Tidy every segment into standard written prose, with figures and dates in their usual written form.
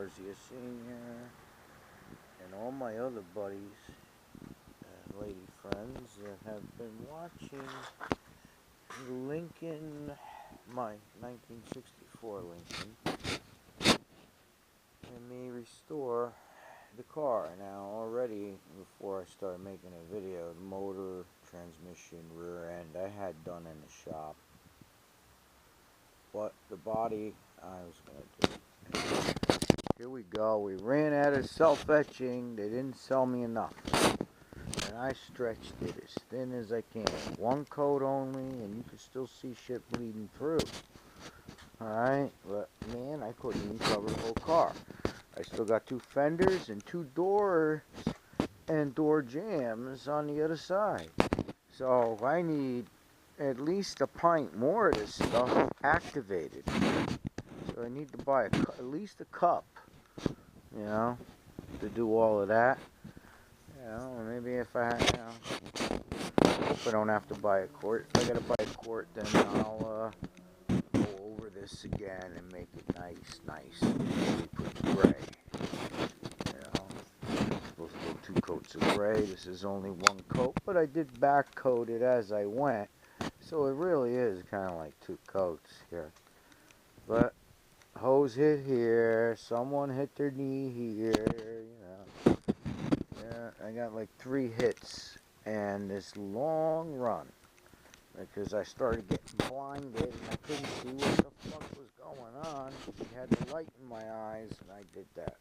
Garcia Sr. and all my other buddies and lady friends that have been watching Lincoln, my 1964 Lincoln, and me restore the car. Now already, before I started making a video, the motor, transmission, rear end I had done in the shop, but the body I was going to do. Here we go. We ran out of self-etching. They didn't sell me enough, and I stretched it as thin as I can. One coat only, and you could still see shit bleeding through. Alright, but man, I couldn't even cover the whole car. I still got two fenders and two doors and door jambs on the other side. So I need at least a pint more of this stuff activated. So I need to buy at least a cup, you know, to do all of that. You know, or maybe if I, hope I don't have to buy a quart. If I gotta buy a quart, then I'll go over this again and make it nice. Maybe put gray. You know, I'm supposed to go 2 coats of gray. This is only 1 coat, but I did back coat it as I went, so it really is kind of like 2 coats here. But hose hit here, someone hit their knee here, you know. Yeah, I got like 3 hits and this long run because I started getting blinded and I couldn't see what the fuck was going on. She had the light in my eyes and I did that.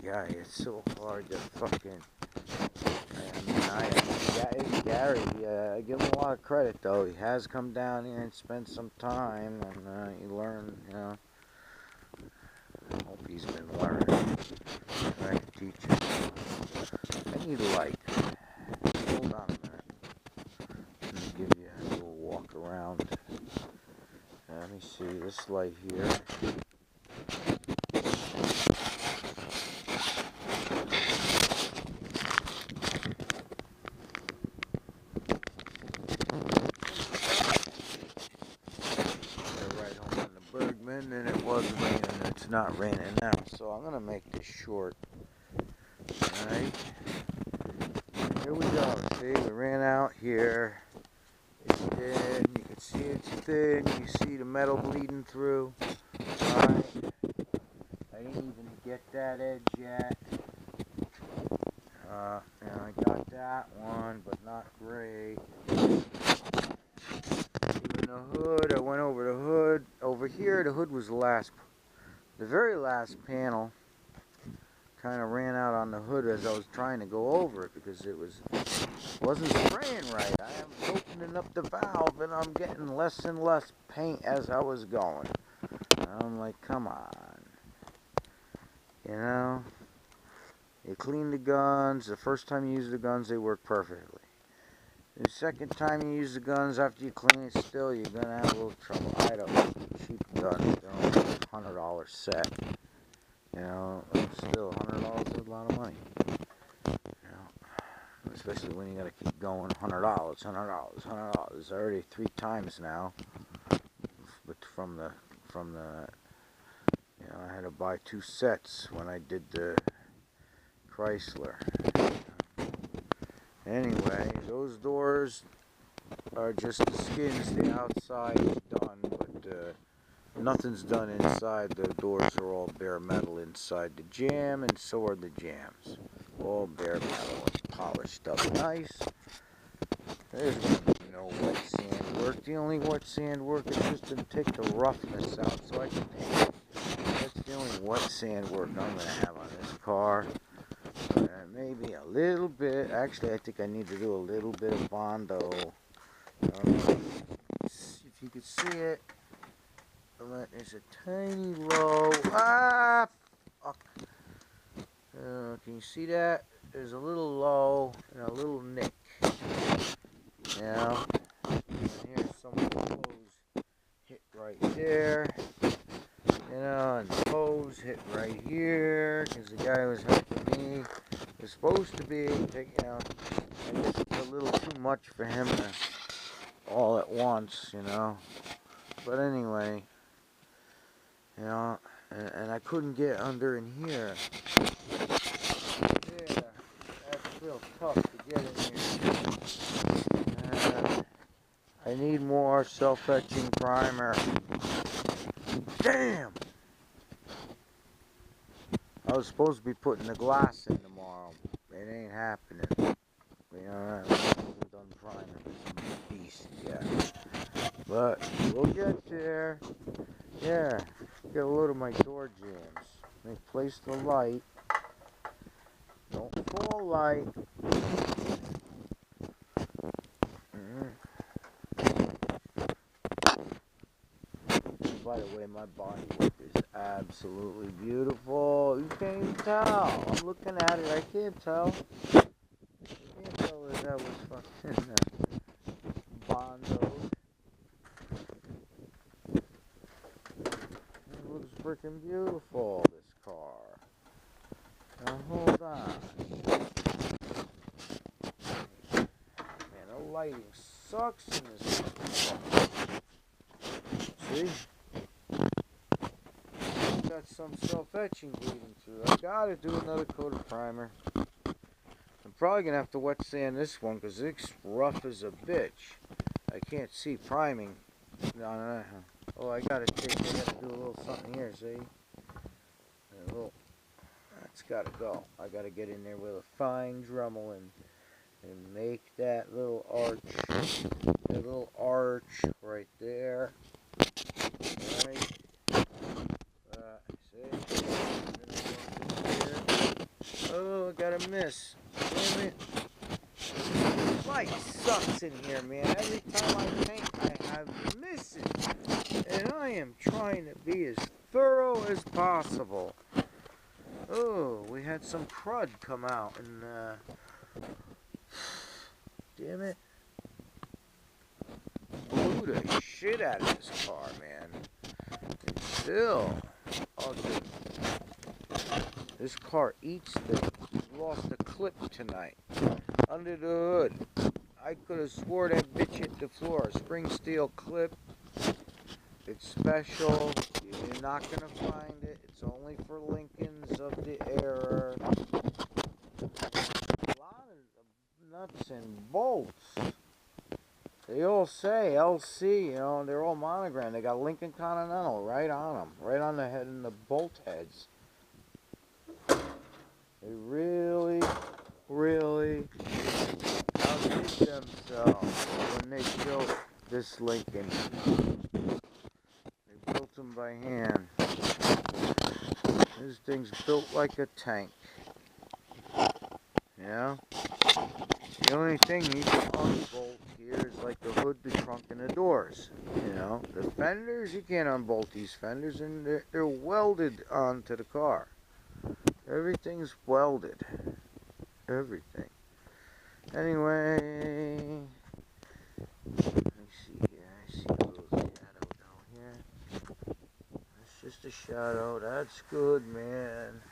Yeah, it's so hard to fucking... Gary, I give him a lot of credit though. He has come down here and spent some time, and he learned, you know. I hope he's been learning. Trying to teach him. I need a light. Hold on a minute. Let me give you a little walk around. Let me see this light here. And it was raining. It's not raining now, so I'm gonna make this short. Alright, here we go. See, we ran out here. It's thin. You can see it's thin. You see the metal bleeding through. Alright, I didn't even get that edge yet. And I got that one, but not great. The hood, I went over the hood. Over here, the hood was the very last panel. Kind of ran out on the hood as I was trying to go over it because it wasn't spraying right. I am opening up the valve and I'm getting less and less paint as I was going. And I'm like, come on, you know. You clean the guns. The first time you use the guns, they work perfectly. The second time you use the guns after you clean it, still you're gonna have a little trouble. I don't know, cheap guns, they're only $100 set. You know, still $100 is a lot of money. You know, especially when you gotta keep going. $100. Already 3 times now. But from the, you know, I had to buy 2 sets when I did the Chrysler. Anyway, those doors are just the skins. The outside is done, but nothing's done inside. The doors are all bare metal inside the jamb, and so are the jambs. All bare metal and polished up nice. There's no wet sand work. The only wet sand work is just to take the roughness out so I can paint it. That's the only wet sand work I'm going to have on this car. Maybe a little bit. Actually, I think I need to do a little bit of Bondo. If you can see it, there's a tiny low. Ah, fuck. Can you see that? There's a little low and a little nick. You know, and here's some of the hose hit right there. You know, and the hose hit right here because the guy was helping me. It's supposed to be, you know, I guess it's a little too much for him to all at once, you know. But anyway, You know, and I couldn't get under in here. Yeah, that's real tough to get in here. I need more self-etching primer. Damn! I was supposed to be putting the glass in tomorrow. It ain't happening. You know, I haven't done primer. This beast yet. But we'll get there. Yeah, get a load of my door jams. Let me place the light. Don't fall light. By the way, my body work is absolutely beautiful. You can't even tell. I'm looking at it. I can't tell. I can't tell that was fucking Bondo. It looks freaking beautiful, this car. Now hold on. Man, the lighting sucks in this car. See? Got some self-etching bleeding through. I gotta do another coat of primer. I'm probably gonna have to wet sand this one because it's rough as a bitch. I can't see priming. No. Oh, I gotta do a little something here, see? That's gotta go. I gotta get in there with a fine Dremel and make that little arch right there. Right. See? Oh, I got a miss. Damn it. Light sucks in here, man. Every time I paint, I have misses. And I am trying to be as thorough as possible. Oh, we had some crud come out and, damn it. Blew the shit out of this car, man. And still, oh, dude. This car eats things. Lost a clip tonight. Under the hood. I could have swore that bitch hit the floor. A spring steel clip. It's special. You're not going to find it. It's only for Lincolns of the era. A lot of nuts and bolts. They all say LC, you know, they're all monogrammed. They got Lincoln Continental right on them. Right on the head and the bolt heads. They really outdid themselves when they built this Lincoln. They built them by hand. This thing's built like a tank. You know? The only thing you can unbolt here is like the hood, the trunk, and the doors. You know? The fenders, you can't unbolt these fenders, and they're welded onto the car. Everything's welded. Everything. Anyway, let me see here. I see a little shadow down here. That's just a shadow. That's good, man.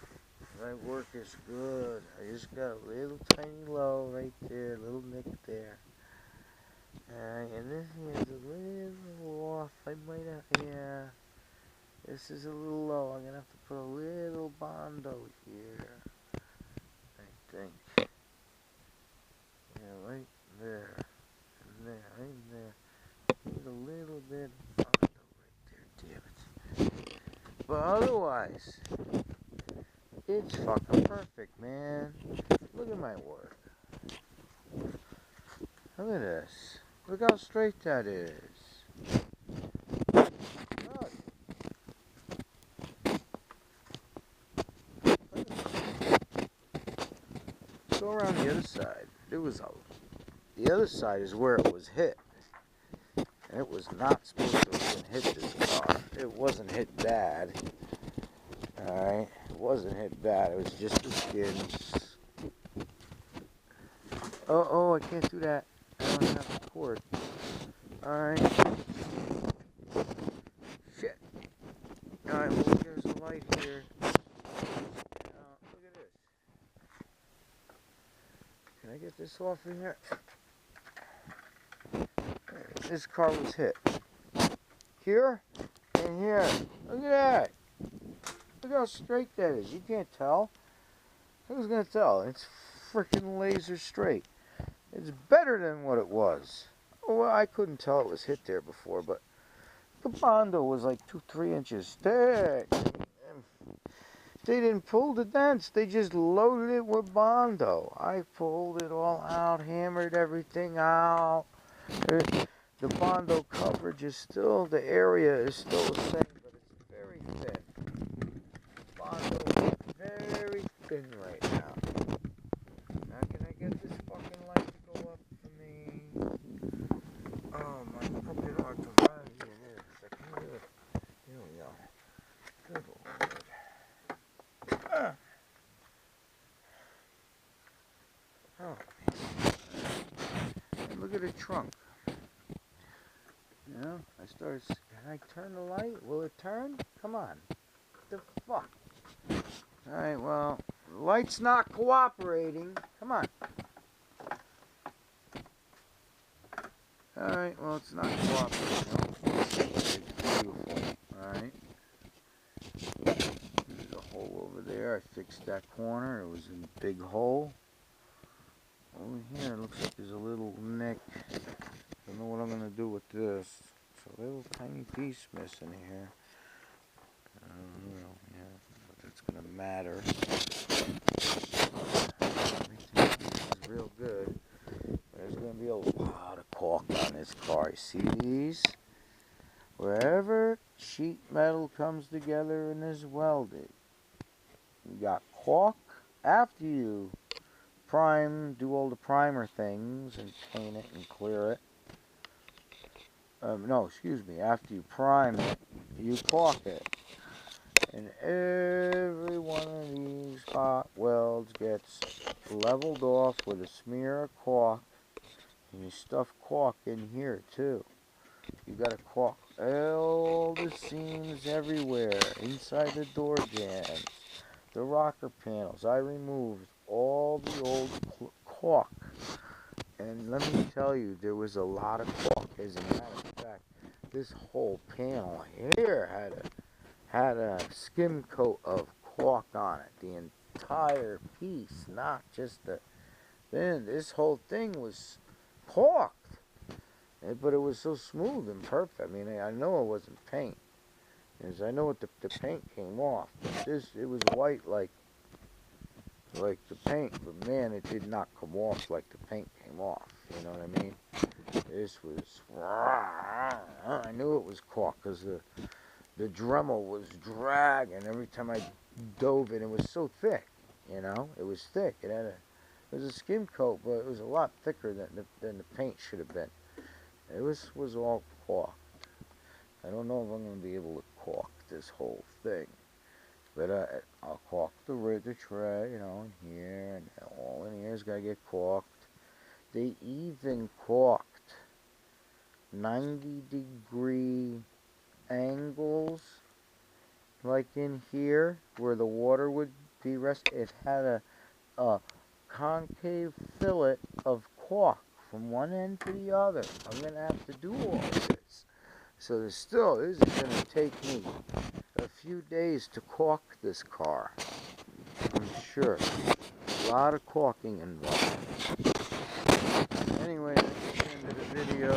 My work is good. I just got a little tiny low right there, a little nick there. And this is a little off. I might have, yeah. This is a little low. I'm going to have to put a little Bondo here. I think. Yeah, right there. And there, right there. Need a little bit of Bondo right there. Damn it. But otherwise, it's fucking perfect, man. Look at my work. Look at this. Look how straight that is. Go around the other side. The other side is where it was hit. And it was not supposed to have been hit this car. It wasn't hit bad. Alright? It wasn't hit bad. It was just the skins. Oh, I can't do that. I don't have the cord. Alright. Shit. Alright, well, there's the light here. Look at this. Can I get this off of here? This car was hit. Here and here. Look at that. Look how straight that is. You can't tell. Who's gonna tell? It's freaking laser straight. It's better than what it was. Well, I couldn't tell it was hit there before, but the Bondo was like 2-3 inches thick. They didn't pull the dents. They just loaded it with Bondo. I pulled it all out, hammered everything out. The Bondo coverage is still, the area is still the same, but it's very thin. Bondo is very thin right now. Now can I get this fucking light to go up for me? Oh my fucking arthritis. Here we go. Good Lord. Oh. And look at the trunk. You know, can I turn the light? Will it turn? Come on. What the fuck? Alright, well, the light's not cooperating. Come on. Alright, well, it's not cooperating. It's beautiful. Alright. There's a hole over there. I fixed that corner. It was a big hole. Over here, it looks like there's a little nick. Don't know what I'm going to do with this. It's a little tiny piece missing here. I don't know, yeah, but it's going to matter. Everything is real good. There's going to be a lot of caulk on this car. See these? Wherever sheet metal comes together and is welded, you got caulk. After you do all the primer things and paint it and clear it. No, excuse me. After you prime it, you caulk it. And every one of these hot welds gets leveled off with a smear of caulk. And you stuff caulk in here too. You got to caulk all the seams everywhere. Inside the door jambs. The rocker panels. I removed all the old caulk. And let me tell you, there was a lot of caulk. As a matter of fact, this whole panel here had a skim coat of caulk on it. The entire piece, not just the... Then this whole thing was caulked. But it was so smooth and perfect. I mean, I know it wasn't paint. Because I know what the paint came off. But it was white like the paint, but man, it did not come off like the paint came off. You know what I mean? This was... I knew it was caulk because the Dremel was dragging every time I dove in. It was so thick, you know? It was thick. It was a skim coat, but it was a lot thicker than the paint should have been. It was all caulk. I don't know if I'm going to be able to caulk this whole thing. But I'll caulk the tray, you know, in here, and all in here's got to get caulked. They even caulked 90-degree angles, like in here, where the water would be resting. It had a concave fillet of caulk from one end to the other. I'm going to have to do all of this. So this is going to take me a few days to caulk this car. I'm sure. A lot of caulking involved. Anyway, that's the end of the video.